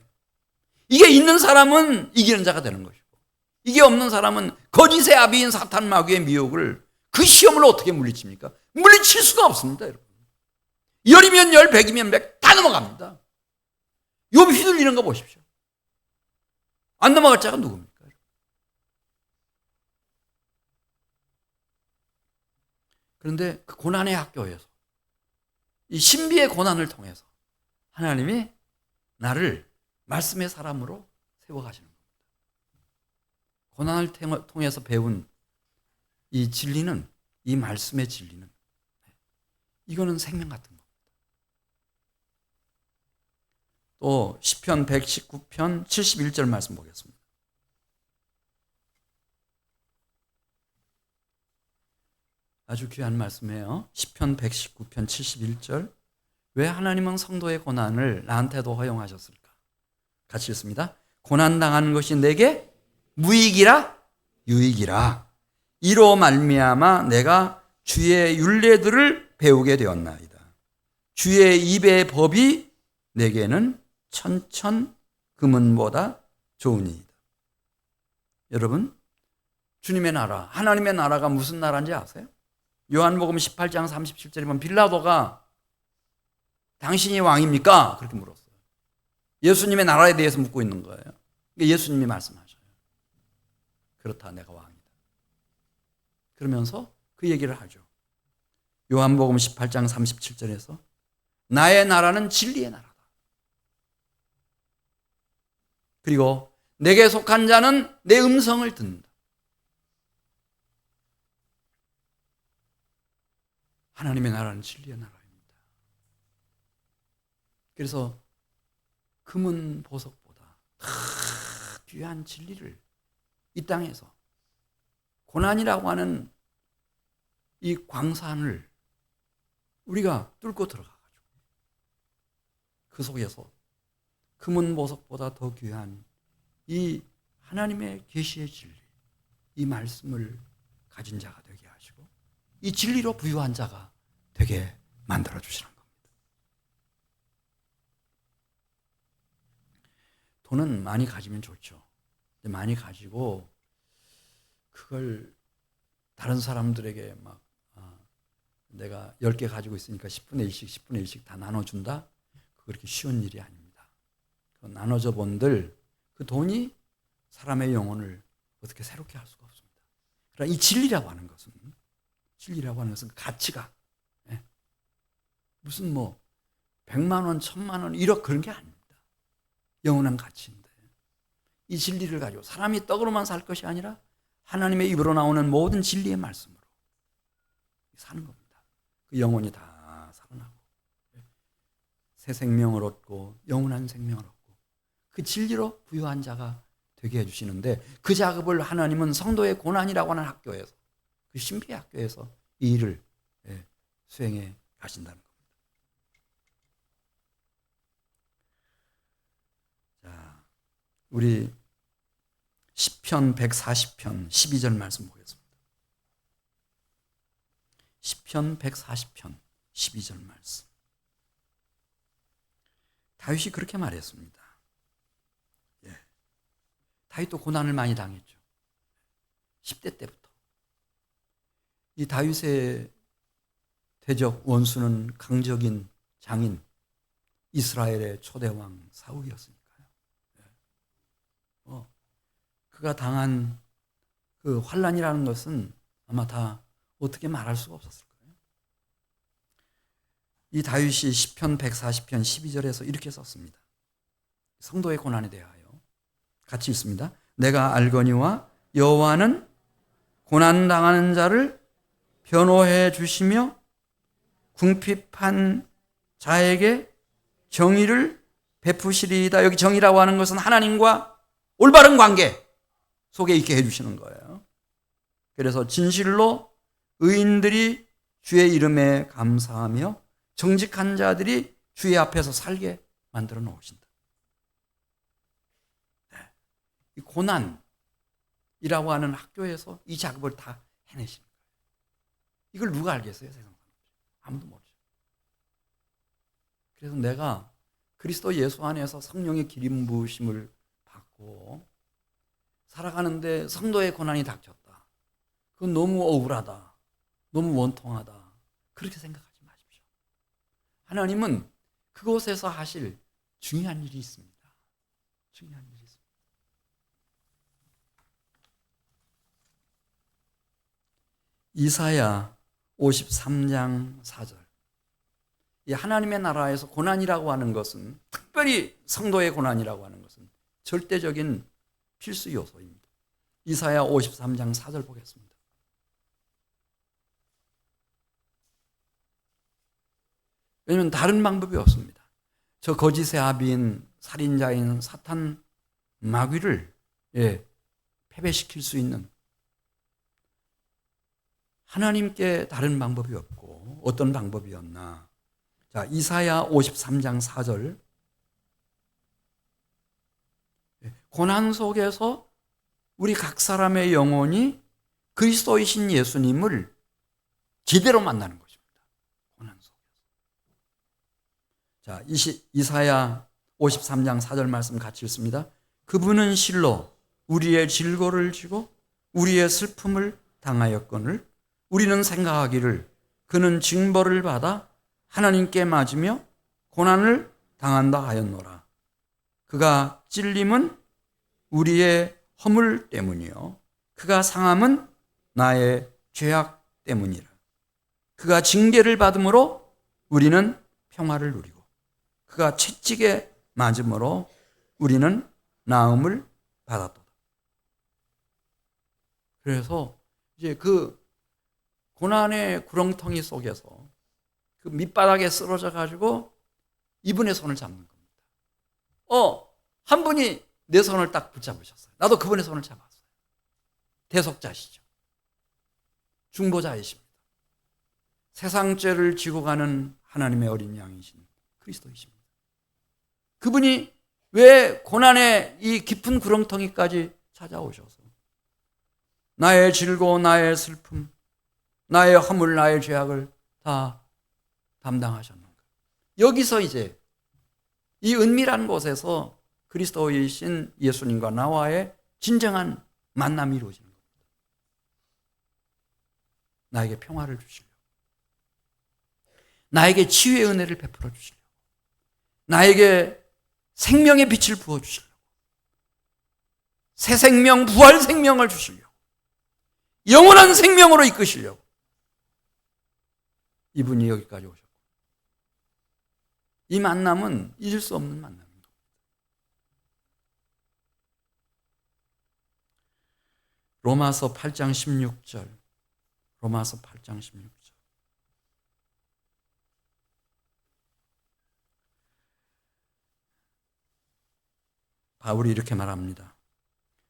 이게 있는 사람은 이기는 자가 되는 것이고 이게 없는 사람은 거짓의 아비인 사탄 마귀의 미혹을 그 시험을 어떻게 물리칩니까? 물리칠 수가 없습니다, 여러분. 열이면 열, 백이면 백 다 넘어갑니다. 욥 휘둘리는 거 보십시오. 안 넘어갈 자가 누굽니까? 그런데 그 고난의 학교에서 이 신비의 고난을 통해서 하나님이 나를 말씀의 사람으로 세워가시는 겁니다. 고난을 통해서 배운 이 진리는, 이 말씀의 진리는 이거는 생명 같은 겁니다. 또 시편 119편 71절 말씀 보겠습니다. 아주 귀한 말씀이에요. 시편 119편 71절. 왜 하나님은 성도의 고난을 나한테도 허용하셨을까? 같이 읽습니다. 고난당하는 것이 내게 무익이라 유익이라. 이로 말미암아 내가 주의 율례들을 배우게 되었나이다. 주의 입의 법이 내게는 천천 금은보다 좋으니이다. 여러분, 주님의 나라, 하나님의 나라가 무슨 나라인지 아세요? 요한복음 18장 37절에 보면 빌라도가 당신이 왕입니까? 그렇게 물었어요. 예수님의 나라에 대해서 묻고 있는 거예요. 예수님이 말씀하셔요. 그렇다, 내가 왕이다. 그러면서 그 얘기를 하죠. 요한복음 18장 37절에서 나의 나라는 진리의 나라다. 그리고 내게 속한 자는 내 음성을 듣는다. 하나님의 나라는 진리의 나라입니다. 그래서 금은 보석보다 더 귀한 진리를 이 땅에서 고난이라고 하는 이 광산을 우리가 뚫고 들어가가지고 그 속에서 금은 보석보다 더 귀한 이 하나님의 계시의 진리, 이 말씀을 가진 자가 되게 하시고 이 진리로 부유한 자가 되게 만들어주시는 겁니다. 돈은 많이 가지면 좋죠. 많이 가지고 그걸 다른 사람들에게 막 내가 10개 가지고 있으니까 10분의 1씩 10분의 1씩 다 나눠준다? 그렇게 쉬운 일이 아닙니다. 그 나눠줘 본들 그 돈이 사람의 영혼을 어떻게 새롭게 할 수가 없습니다. 그러나 이 진리라고 하는 것은 가치가 무슨 뭐 100만 원, 1000만 원 1억 그런 게 아닙니다. 영원한 가치인데 이 진리를 가지고 사람이 떡으로만 살 것이 아니라 하나님의 입으로 나오는 모든 진리의 말씀으로 사는 겁니다. 그 영혼이 다 살아나고 새 생명을 얻고 영원한 생명을 얻고 그 진리로 부유한 자가 되게 해주시는데 그 작업을 하나님은 성도의 고난이라고 하는 학교에서 그 신비의 학교에서 이 일을 수행해 가신다는 겁니다. 자, 우리 시편 140편 12절 말씀 보겠습니다. 시편 140편 12절 말씀. 다윗이 그렇게 말했습니다. 다윗도 고난을 많이 당했죠. 10대 때부터. 이 다윗의 대적 원수는 강적인 장인 이스라엘의 초대왕 사울이었으니까요. 그가 당한 그 환난이라는 것은 아마 다 어떻게 말할 수가 없었을 거예요. 이 다윗이 시편 140편 12절에서 이렇게 썼습니다. 성도의 고난에 대하여 같이 있습니다. 내가 알거니와 여호와는 고난당하는 자를 변호해 주시며 궁핍한 자에게 정의를 베푸시리이다. 여기 정의라고 하는 것은 하나님과 올바른 관계 속에 있게 해주시는 거예요. 그래서 진실로 의인들이 주의 이름에 감사하며 정직한 자들이 주의 앞에서 살게 만들어 놓으신다. 이 고난이라고 하는 학교에서 이 작업을 다 해내시는 거예요. 이걸 누가 알겠어요? 세상 사람들. 아무도 모르죠. 그래서 내가 그리스도 예수 안에서 성령의 기름 부으심을 받고 살아가는데 성도의 고난이 닥쳤다. 그건 너무 억울하다. 너무 원통하다. 그렇게 생각하지 마십시오. 하나님은 그곳에서 하실 중요한 일이 있습니다. 중요한 일이 있습니다. 이사야 53장 4절. 이 하나님의 나라에서 고난이라고 하는 것은, 특별히 성도의 고난이라고 하는 것은 절대적인 필수 요소입니다. 이사야 53장 4절 보겠습니다. 왜냐하면 다른 방법이 없습니다. 저 거짓의 아비인 살인자인 사탄 마귀를 패배시킬 수 있는 하나님께 다른 방법이 없고 어떤 방법이었나. 자, 이사야 53장 4절. 고난 속에서 우리 각 사람의 영혼이 그리스도이신 예수님을 제대로 만나는 것입니다. 고난 속에서. 자, 이사야 53장 4절 말씀 같이 읽습니다. 그분은 실로 우리의 질고를 지고 우리의 슬픔을 당하였거늘 우리는 생각하기를 그는 징벌을 받아 하나님께 맞으며 고난을 당한다 하였노라. 그가 찔림은 우리의 허물 때문이요 그가 상함은 나의 죄악 때문이라. 그가 징계를 받음으로 우리는 평화를 누리고 그가 채찍에 맞음으로 우리는 나음을 받았도다. 그래서 이제 그 고난의 구렁텅이 속에서 그 밑바닥에 쓰러져 가지고 이분의 손을 잡는 겁니다. 한 분이 내 손을 딱 붙잡으셨어요. 나도 그분의 손을 잡았어요. 대속자시죠. 중보자이십니다. 세상 죄를 지고 가는 하나님의 어린 양이신 그리스도이십니다. 그분이 왜 고난의 이 깊은 구렁텅이까지 찾아오셔서 나의 질고 나의 슬픔, 나의 허물, 나의 죄악을 다 담당하셨는가. 여기서 이제 이 은밀한 곳에서 그리스도이신 예수님과 나와의 진정한 만남이 이루어지는 겁니다. 나에게 평화를 주시려고, 나에게 치유의 은혜를 베풀어 주시려고, 나에게 생명의 빛을 부어 주시려고, 새 생명, 부활 생명을 주시려고, 영원한 생명으로 이끄시려고 이분이 여기까지 오셨고, 이 만남은 잊을 수 없는 만남입니다. 로마서 8장 16절. 로마서 8장 16절. 바울이 이렇게 말합니다.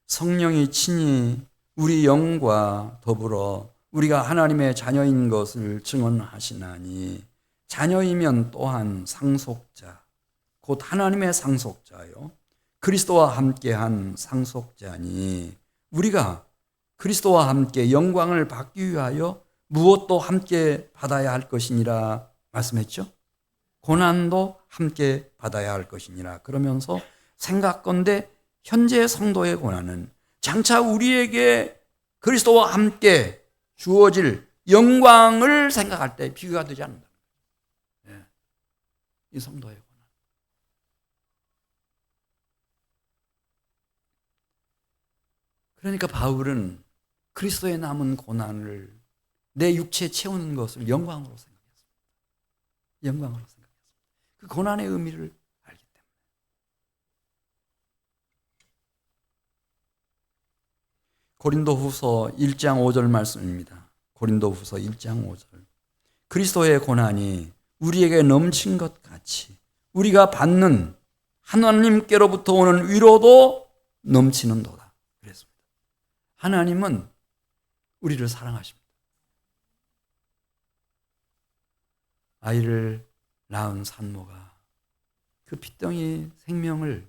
성령이 친히 우리 영과 더불어 우리가 하나님의 자녀인 것을 증언하시나니 자녀이면 또한 상속자, 곧 하나님의 상속자요 그리스도와 함께한 상속자니 우리가 그리스도와 함께 영광을 받기 위하여 무엇도 함께 받아야 할 것이니라 말씀했죠. 고난도 함께 받아야 할 것이니라. 그러면서 생각건대 현재 성도의 고난은 장차 우리에게 그리스도와 함께 주어질 영광을 생각할 때 비교가 되지 않는다. 이 성도의 고난. 그러니까 바울은 그리스도의 남은 고난을 내 육체에 채우는 것을 영광으로 생각했습니다. 영광으로 생각했습니다. 그 고난의 의미를 알기 때문에. 고린도후서 1장 5절 말씀입니다. 고린도후서 1장 5절. 그리스도의 고난이 우리에게 넘친 것 같이 우리가 받는 하나님께로부터 오는 위로도 넘치는도다. 그랬습니다. 하나님은 우리를 사랑하십니다. 아이를 낳은 산모가 그 핏덩이 생명을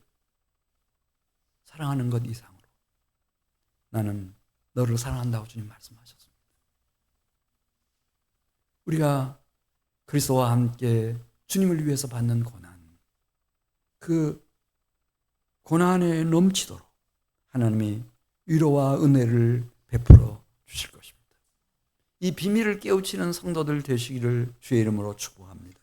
사랑하는 것 이상으로 나는 너를 사랑한다고 주님 말씀하셨습니다. 우리가 그리스도와 함께 주님을 위해서 받는 고난, 그 고난에 넘치도록 하나님이 위로와 은혜를 베풀어 주실 것입니다. 이 비밀을 깨우치는 성도들 되시기를 주의 이름으로 축복합니다.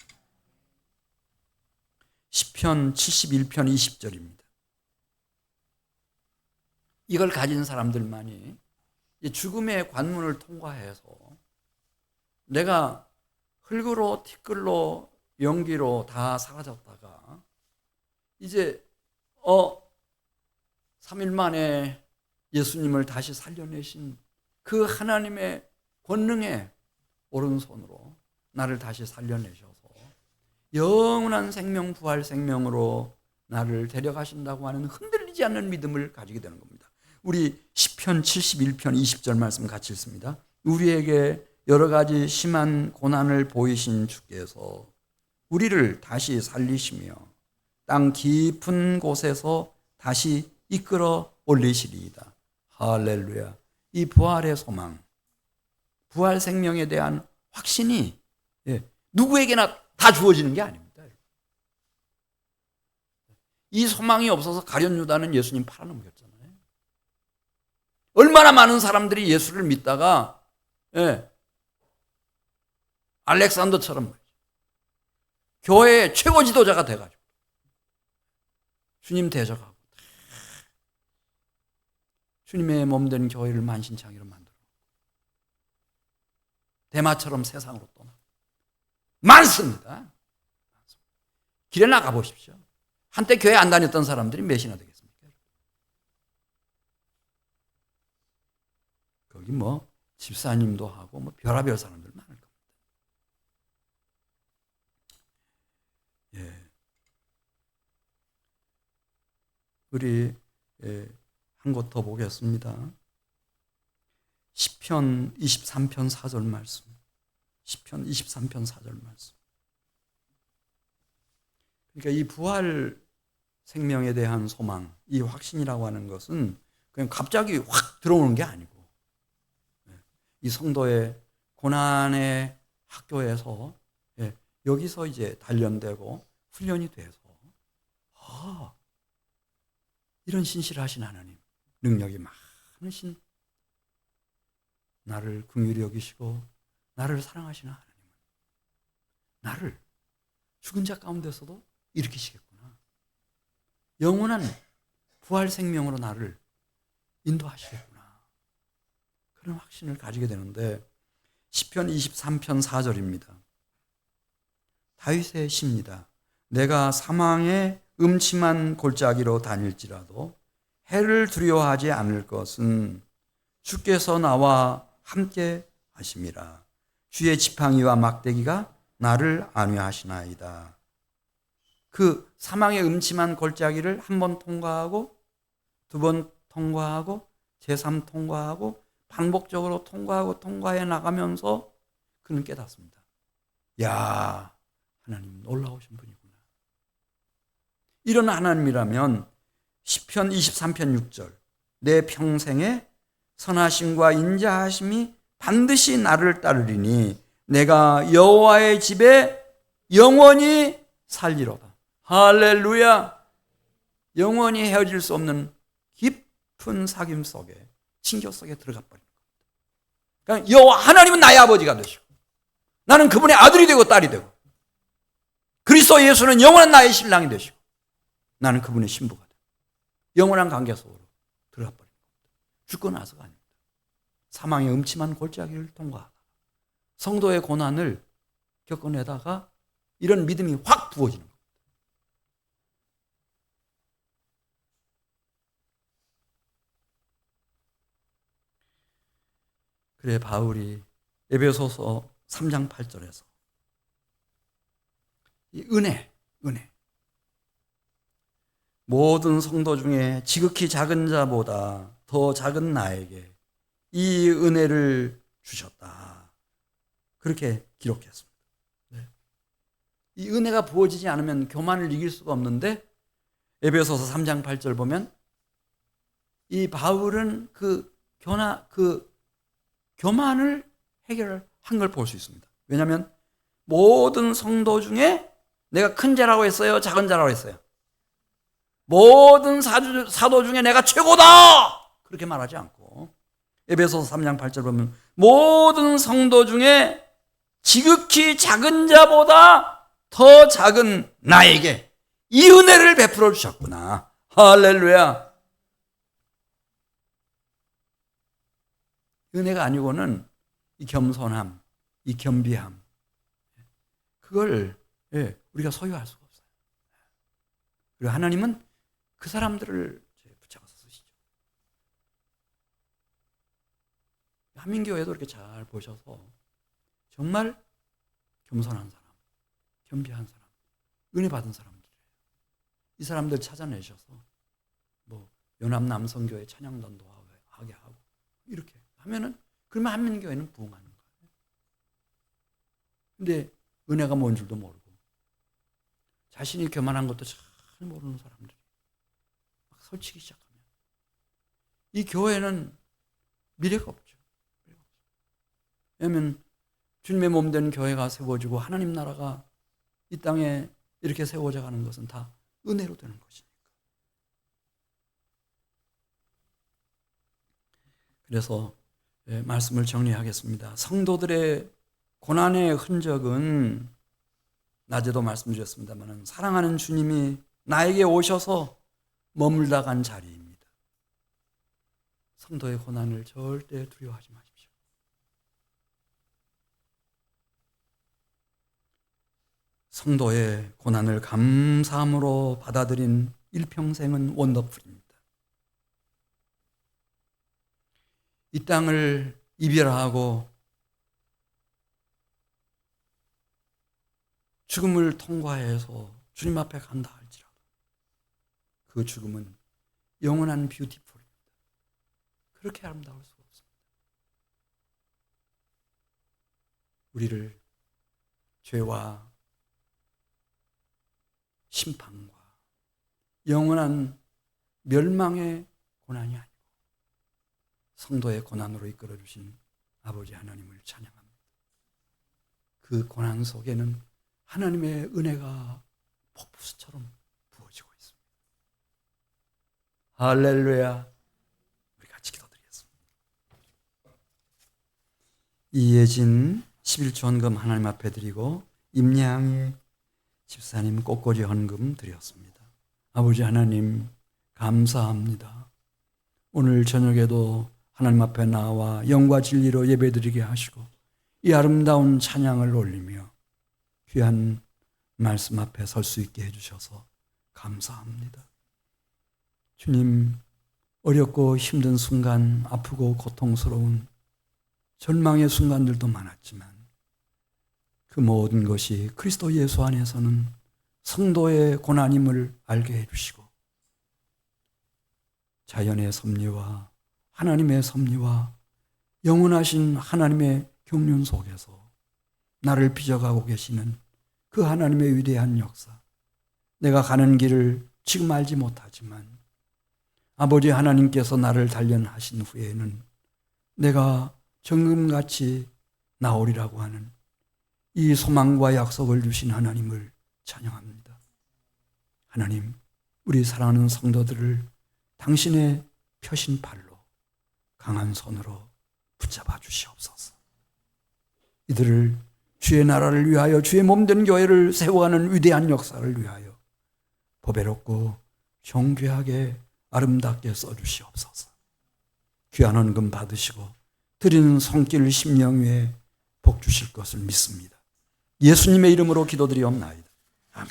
시편 71편 20절입니다. 이걸 가진 사람들만이 죽음의 관문을 통과해서 내가 흙으로 티끌로 연기로 다 사라졌다가 이제 3일 만에 예수님을 다시 살려내신 그 하나님의 권능의 오른손으로 나를 다시 살려내셔서 영원한 생명, 부활 생명으로 나를 데려가신다고 하는 흔들리지 않는 믿음을 가지게 되는 겁니다. 우리 시편 71편 20절 말씀 같이 읽습니다. 우리에게 여러 가지 심한 고난을 보이신 주께서 우리를 다시 살리시며 땅 깊은 곳에서 다시 이끌어 올리시리이다. 할렐루야. 이 부활의 소망, 부활 생명에 대한 확신이 누구에게나 다 주어지는 게 아닙니다. 이 소망이 없어서 가룟 유다는 예수님 팔아넘겼잖아요. 얼마나 많은 사람들이 예수를 믿다가 알렉산더처럼 교회의 최고 지도자가 돼가지고 주님 대적하고 주님의 몸된 교회를 만신창이로 만들어 대마처럼 세상으로 떠나 많습니다. 길에 나가보십시오. 한때 교회 안 다녔던 사람들이 몇이나 되겠습니까? 거기 뭐 집사님도 하고 뭐 별의별 사람들 많을 겁니다. 예. 우리 한 곳 더 보겠습니다. 시편 23편 4절 말씀. 시편 23편 4절 말씀. 그러니까 이 부활 생명에 대한 소망, 이 확신이라고 하는 것은 그냥 갑자기 확 들어오는 게 아니고 이 성도의 고난의 학교에서 여기서 이제 단련되고 훈련이 돼서 이런 신실하신 하나님, 능력이 많으신 나를 긍휼히 여기시고 나를 사랑하시는 하나님은 나를 죽은 자 가운데서도 일으키시겠구나. 영원한 부활 생명으로 나를 인도하시겠구나. 그런 확신을 가지게 되는데 시편 23편 4절입니다. 다윗의 시입니다. 내가 사망의 음침한 골짜기로 다닐지라도 해를 두려워하지 않을 것은 주께서 나와 함께 하심이라. 주의 지팡이와 막대기가 나를 안위하시나이다. 그 사망의 음침한 골짜기를 한 번 통과하고 두 번 통과하고 제3 통과하고 반복적으로 통과해 나가면서 그는 깨닫습니다. 야, 하나님 놀라우신 분이구나. 이런 하나님이라면 시편 23편 6절 내 평생에 선하심과 인자하심이 반드시 나를 따르리니 내가 여호와의 집에 영원히 살리로다. 할렐루야. 영원히 헤어질 수 없는 깊은 사귐 속에 친교 속에 들어가 버린 겁니다. 그러니까 여호와 하나님은 나의 아버지가 되시고 나는 그분의 아들이 되고 딸이 되고 그리스도 예수는 영원한 나의 신랑이 되시고 나는 그분의 신부가 되고 영원한 관계 속으로 들어가 버린 겁니다. 죽고 나서가 아닙니다. 사망의 음침한 골짜기를 통과하다 성도의 고난을 겪어내다가 이런 믿음이 확 부어지는 겁니다. 그래 바울이 에베소서 3장 8절에서 이 은혜 모든 성도 중에 지극히 작은 자보다 더 작은 나에게 이 은혜를 주셨다. 그렇게 기록했습니다. 네. 이 은혜가 부어지지 않으면 교만을 이길 수가 없는데 에베소서 3장 8절 보면 이 바울은 그 교만을 해결한 걸 볼 수 있습니다. 왜냐하면 모든 성도 중에 내가 큰 자라고 했어요? 작은 자라고 했어요? 모든 사도 중에 내가 최고다! 그렇게 말하지 않고 에베소서 3장 8절 보면 모든 성도 중에 지극히 작은 자보다 더 작은 나에게 이 은혜를 베풀어 주셨구나. 할렐루야. 은혜가 아니고는 이 겸손함, 이 겸비함 그걸 우리가 소유할 수가 없어요. 그리고 하나님은 그 사람들을 붙잡아서 쓰시죠. 한민교회도 이렇게 잘 보셔서 정말 겸손한 사람, 겸비한 사람, 은혜 받은 사람들이에요. 이 사람들 찾아내셔서 뭐 연합남성교회 찬양단도 하게 하고 이렇게 하면은 그러면 한민교회는 부흥하는 거예요. 근데 은혜가 뭔 줄도 모르고 자신이 교만한 것도 잘 모르는 사람들이 막 설치기 시작하면 이 교회는 미래가 없죠. 왜냐하면 주님의 몸된 교회가 세워지고 하나님 나라가 이 땅에 이렇게 세워져 가는 것은 다 은혜로 되는 것이니까. 그래서 말씀을 정리하겠습니다. 성도들의 고난의 흔적은 낮에도 말씀드렸습니다만 사랑하는 주님이 나에게 오셔서 머물다 간 자리입니다. 성도의 고난을 절대 두려워하지 마십시오. 성도의 고난을 감사함으로 받아들인 일평생은 원더풀입니다. 이 땅을 이별하고 죽음을 통과해서 주님 앞에 간다 할지라도 그 죽음은 영원한 뷰티풀입니다. 그렇게 아름다울 수가 없습니다. 우리를 죄와 심판과 영원한 멸망의 고난이 아니고 성도의 고난으로 이끌어주신 아버지 하나님을 찬양합니다. 그 고난 속에는 하나님의 은혜가 폭포수처럼 부어지고 있습니다. 할렐루야. 우리 같이 기도드리겠습니다. 이예진 11조 헌금 하나님 앞에 드리고 임양희 집사님 꽃꽂이 헌금 드렸습니다. 아버지 하나님 감사합니다. 오늘 저녁에도 하나님 앞에 나와 영과 진리로 예배드리게 하시고 이 아름다운 찬양을 올리며 귀한 말씀 앞에 설 수 있게 해주셔서 감사합니다. 주님, 어렵고 힘든 순간, 아프고 고통스러운 절망의 순간들도 많았지만 그 모든 것이 그리스도 예수 안에서는 성도의 고난임을 알게 해주시고 자연의 섭리와 하나님의 섭리와 영원하신 하나님의 경륜 속에서 나를 빚어가고 계시는 그 하나님의 위대한 역사, 내가 가는 길을 지금 알지 못하지만 아버지 하나님께서 나를 단련하신 후에는 내가 정금같이 나오리라고 하는 이 소망과 약속을 주신 하나님을 찬양합니다. 하나님, 우리 사랑하는 성도들을 당신의 펴신 팔로 강한 손으로 붙잡아 주시옵소서. 이들을 주의 나라를 위하여 주의 몸된 교회를 세워가는 위대한 역사를 위하여 보배롭고 존귀하게 아름답게 써주시옵소서. 귀한 헌금 받으시고 드리는 손길 심령 위에 복 주실 것을 믿습니다. 예수님의 이름으로 기도드리옵나이다. 아멘.